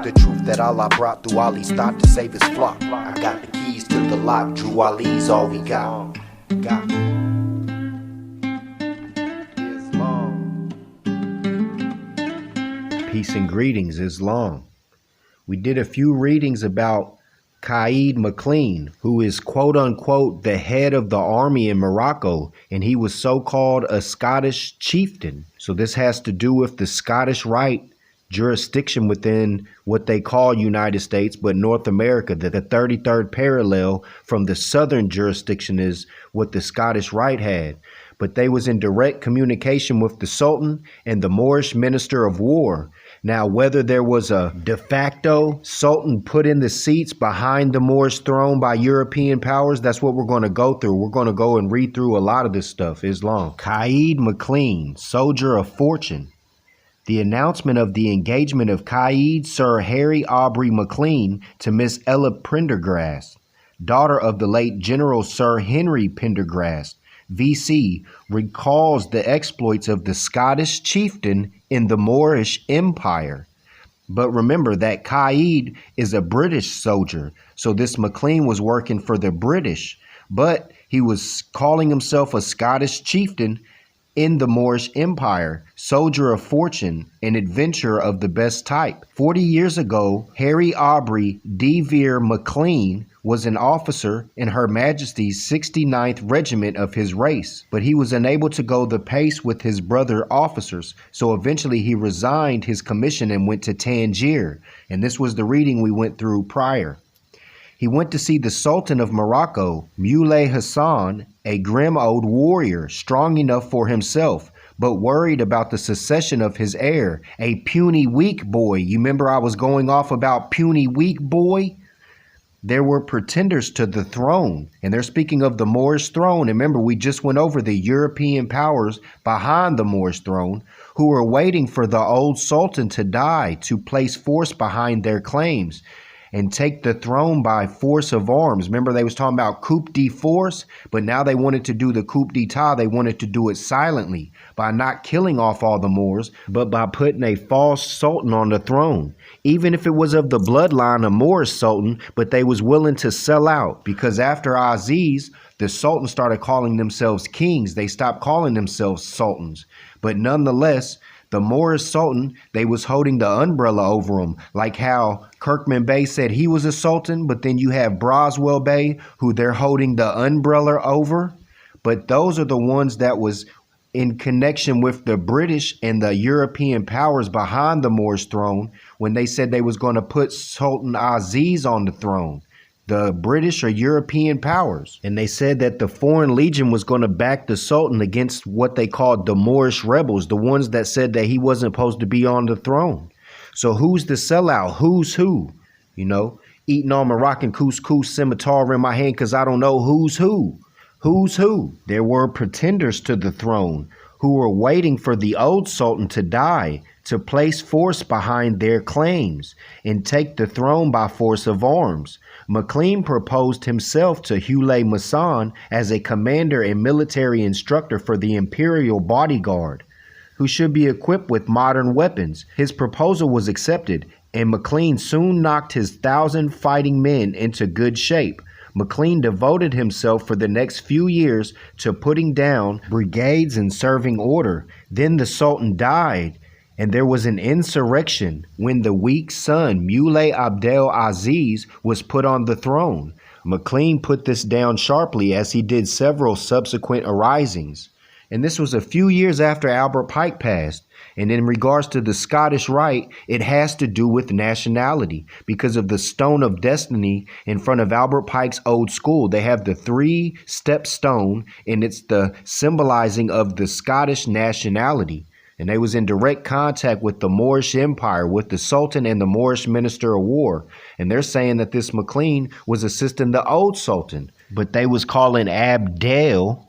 The truth that Allah brought through Ali's thought to save his flock. I got the keys to the lock, Drew Ali's all we got. Peace and greetings, Islam. We did a few readings about Kaid McLean, who is quote unquote the head of the army in Morocco, and he was so-called a Scottish chieftain. So this has to do with the Scottish Rite jurisdiction within what they call United States, but North America. The 33rd parallel from the southern jurisdiction is what the Scottish Rite had. But they was in direct communication with the Sultan and the Moorish Minister of War. Now, whether there was a de facto Sultan put in the seats behind the Moorish throne by European powers, that's what we're going to go through. We're going to go and read through a lot of this stuff, Islam. Kaid McLean, soldier of fortune. The announcement of the engagement of Kaid Sir Harry Aubrey McLean to Miss Ella Prendergast, daughter of the late General Sir Henry Prendergast, VC, recalls the exploits of the Scottish chieftain in the Moorish Empire. But remember that Kaid is a British soldier, so this McLean was working for the British, but he was calling himself a Scottish chieftain in the Moorish Empire, soldier of fortune, an adventurer of the best type. 40 years ago, Harry Aubrey de Vere McLean was an officer in Her Majesty's 69th Regiment of his race, but he was unable to go the pace with his brother officers, so eventually he resigned his commission and went to Tangier, and this was the reading we went through prior. He went to see the Sultan of Morocco, Moulay Hassan, a grim old warrior, strong enough for himself, but worried about the succession of his heir, a puny weak boy. You remember I was going off about puny weak boy? There were pretenders to the throne, and they're speaking of the Moorish throne. And remember, we just went over the European powers behind the Moorish throne who were waiting for the old Sultan to die to place force behind their claims and take the throne by force of arms. Remember, they was talking about coup de force, but now they wanted to do the coup d'etat. They wanted to do it silently by not killing off all the Moors, but by putting a false sultan on the throne. Even if it was of the bloodline of Moorish Sultan, but they was willing to sell out because after Aziz, the Sultan started calling themselves kings. They stopped calling themselves sultans. But nonetheless, the Moorish Sultan, they was holding the umbrella over him, like how Kirkman Bey said he was a sultan, but then you have Broswell Bey, who they're holding the umbrella over. But those are the ones that was in connection with the British and the European powers behind the Moorish throne when they said they was going to put Sultan Aziz on the throne. The British or European powers. And they said that the Foreign Legion was going to back the Sultan against what they called the Moorish rebels, the ones that said that he wasn't supposed to be on the throne. So who's the sellout? Who's who? You know, eating on Moroccan couscous, scimitar in my hand because I don't know who's who. Who's who? There were pretenders to the throne who were waiting for the old Sultan to die to place force behind their claims and take the throne by force of arms. McLean proposed himself to Moulay Hassan as a commander and military instructor for the imperial bodyguard, who should be equipped with modern weapons. His proposal was accepted, and McLean soon knocked his 1,000 fighting men into good shape. McLean devoted himself for the next few years to putting down brigades and serving order. Then the Sultan died, and there was an insurrection when the weak son, Moulay Abdel Aziz, was put on the throne. McLean put this down sharply as he did several subsequent arisings. And this was a few years after Albert Pike passed. And in regards to the Scottish Rite, it has to do with nationality because of the Stone of Destiny in front of Albert Pike's old school. They have the 3-step stone, and it's the symbolizing of the Scottish nationality. And they was in direct contact with the Moorish Empire, with the Sultan and the Moorish Minister of War. And they're saying that this McLean was assisting the old Sultan, but they was calling Abdel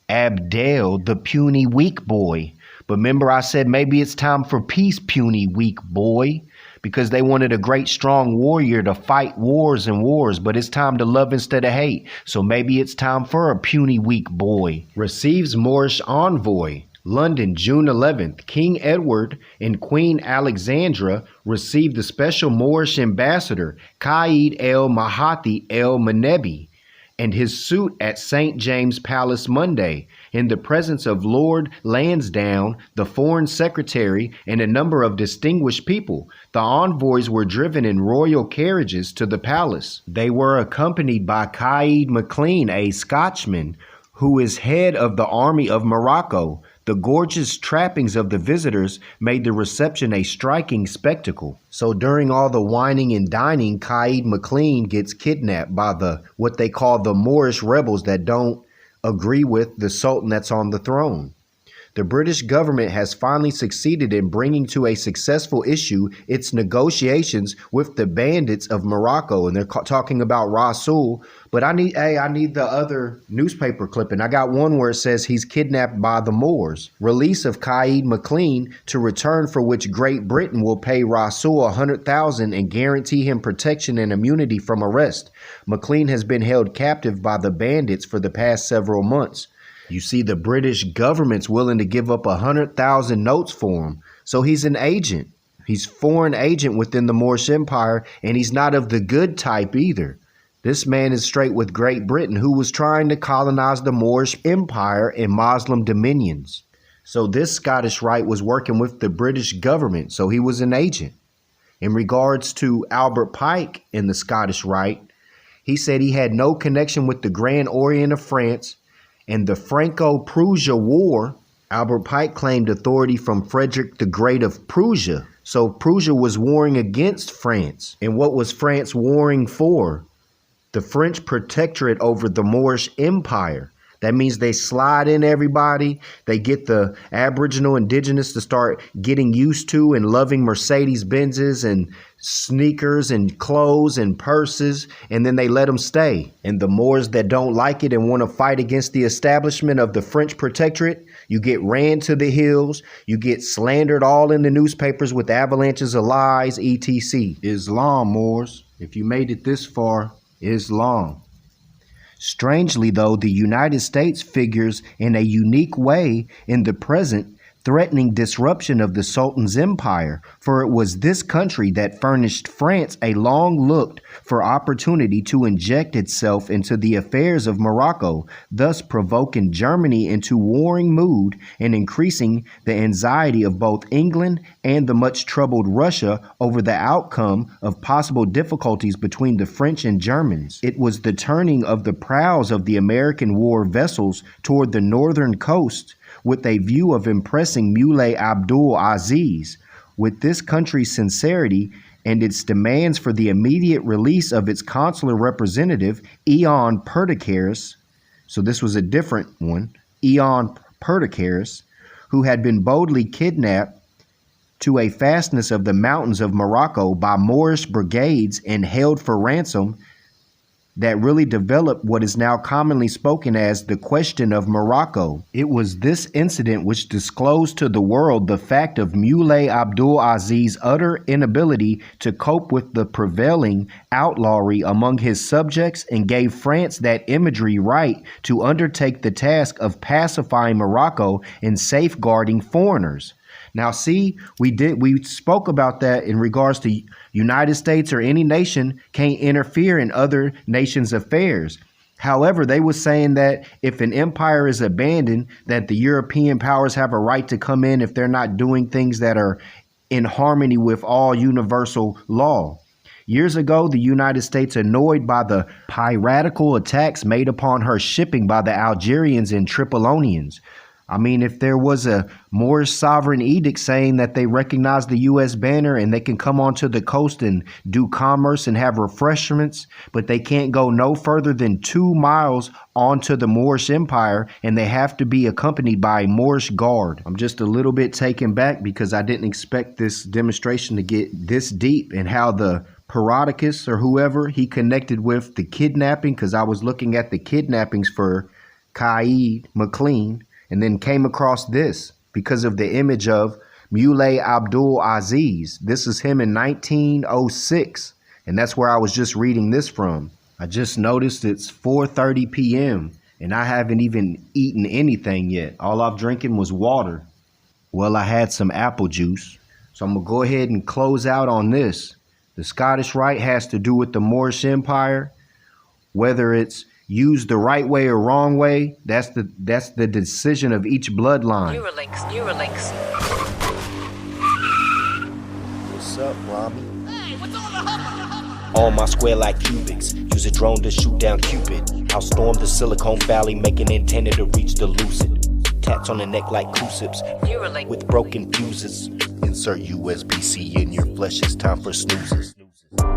the puny weak boy. But remember I said maybe it's time for peace, puny weak boy, because they wanted a great strong warrior to fight wars and wars, but it's time to love instead of hate. So maybe it's time for a puny weak boy. Receives Moorish envoy. London, June 11th. King Edward and Queen Alexandra received the special Moorish ambassador, Kaid el-Mahdi el-Manebi, and his suite at St. James Palace Monday, in the presence of Lord Lansdowne, the Foreign Secretary, and a number of distinguished people. The envoys were driven in royal carriages to the palace. They were accompanied by Kaid McLean, a Scotchman, who is head of the Army of Morocco. The gorgeous trappings of the visitors made the reception a striking spectacle. So during all the whining and dining, Kaid McLean gets kidnapped by what they call the Moorish rebels that don't agree with the Sultan that's on the throne. The British government has finally succeeded in bringing to a successful issue its negotiations with the bandits of Morocco, and they're talking about Rasul. But I need the other newspaper clipping. I got one where it says he's kidnapped by the Moors. Release of Kaid McLean, to return for which Great Britain will pay Rasul 100,000 and guarantee him protection and immunity from arrest. McLean has been held captive by the bandits for the past several months. You see, the British government's willing to give up 100,000 notes for him. So he's an agent. He's foreign agent within the Moorish Empire, and he's not of the good type either. This man is straight with Great Britain, who was trying to colonize the Moorish Empire and Muslim dominions. So this Scottish Rite was working with the British government, so he was an agent. In regards to Albert Pike in the Scottish Rite, he said he had no connection with the Grand Orient of France. In the Franco-Prussia War, Albert Pike claimed authority from Frederick the Great of Prussia. So Prussia was warring against France. And what was France warring for? The French protectorate over the Moorish Empire. That means they slide in everybody. They get the Aboriginal indigenous to start getting used to and loving Mercedes-Benzes and sneakers and clothes and purses, and then they let them stay. And the Moors that don't like it and want to fight against the establishment of the French protectorate, you get ran to the hills, you get slandered all in the newspapers with avalanches of lies, etc. Islam, Moors. If you made it this far, Islam. Strangely, though, the United States figures in a unique way in the present, threatening disruption of the Sultan's empire, for it was this country that furnished France a long-looked for opportunity to inject itself into the affairs of Morocco, thus provoking Germany into warring mood and increasing the anxiety of both England and the much-troubled Russia over the outcome of possible difficulties between the French and Germans. It was the turning of the prows of the American war vessels toward the northern coast with a view of impressing Muley Abdul Aziz with this country's sincerity and its demands for the immediate release of its consular representative, Eon Perdicaris. So this was a different one, Eon Perdicaris, who had been boldly kidnapped to a fastness of the mountains of Morocco by Moorish brigades and held for ransom, that really developed what is now commonly spoken as the question of Morocco. It was this incident which disclosed to the world the fact of Muley Abdul Aziz's utter inability to cope with the prevailing outlawry among his subjects, and gave France that imagery right to undertake the task of pacifying Morocco and safeguarding foreigners. Now, see, we spoke about that in regards to United States or any nation can't interfere in other nations' affairs. However, they were saying that if an empire is abandoned, that the European powers have a right to come in if they're not doing things that are in harmony with all universal law. Years ago, the United States, annoyed by the piratical attacks made upon her shipping by the Algerians and Tripolitanians. I mean, if there was a Moorish sovereign edict saying that they recognize the U.S. banner and they can come onto the coast and do commerce and have refreshments, but they can't go no further than 2 miles onto the Moorish Empire, and they have to be accompanied by a Moorish guard. I'm just a little bit taken back because I didn't expect this demonstration to get this deep, and how the Perdicaris or whoever he connected with the kidnapping, because I was looking at the kidnappings for Kaid McLean, and then came across this because of the image of Muley Abdul Aziz. This is him in 1906, and that's where I was just reading this from. I just noticed it's 4:30 p.m. And I haven't even eaten anything yet. All I've drinking was water. Well, I had some apple juice. So I'm going to go ahead and close out on this. The Scottish Rite has to do with the Moorish Empire. Whether it's used the right way or wrong way, that's the decision of each bloodline. Neuralinks. What's up, Rami? Hey, what's on the hummer? On my square like cubics, use a drone to shoot down Cupid. I'll storm the Silicon Valley, making antenna to reach the lucid. Tats on the neck like crucibles, Neuralink. with broken fuses. Insert USB-C in your flesh, it's time for snoozes.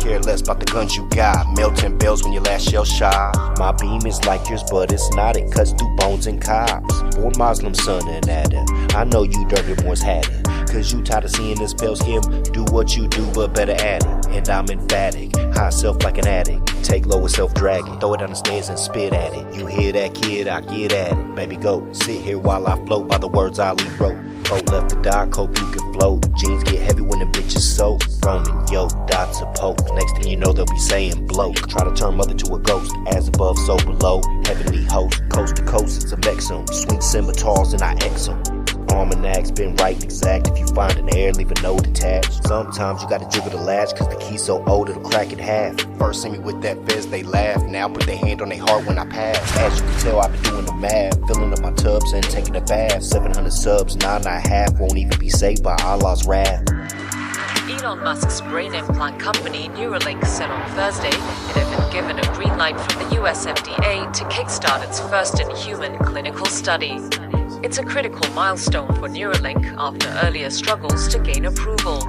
Care less about the guns you got, melting bells when your last shell shot. My beam is like yours, but it's not, it cuts through bones and cops. Born Muslim son and adder, I know you dirty boys had it. Cause you tired of seeing this pale skim, do what you do but better at it. And I'm emphatic, high self like an addict. Take lower self dragging, throw it down the stairs and spit at it. You hear that kid, I get at it. Baby go, sit here while I float by the words Ali wrote. Coat left to die, hope you can float. Jeans get heavy when the bitches soak. Thrown in yoke, dots a poke. Next thing you know they'll be saying bloke. Try to turn mother to a ghost, as above so below. Heavenly host, coast to coast it's Amexem. Sweet scimitars and I Exem. Almanac's been right and exact. If you find an error, leave a note attached. Sometimes you gotta jiggle the latch, cause the key's so old it'll crack in half. First see me with that fez, they laugh. Now put their hand on their heart when I pass. As you can tell, I've been doing the math. Filling up my tubs and taking a bath. 700 subs, 9.5 won't even be saved by Allah's wrath. Elon Musk's brain implant company Neuralink said on Thursday it had been given a green light from the US FDA to kickstart its first-in-human clinical study. It's a critical milestone for Neuralink after earlier struggles to gain approval.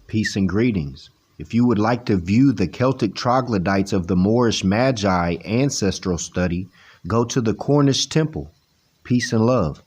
Peace and greetings. If you would like to view the Celtic troglodytes of the Moorish Magi ancestral study, go to the Cornish Temple. Peace and love.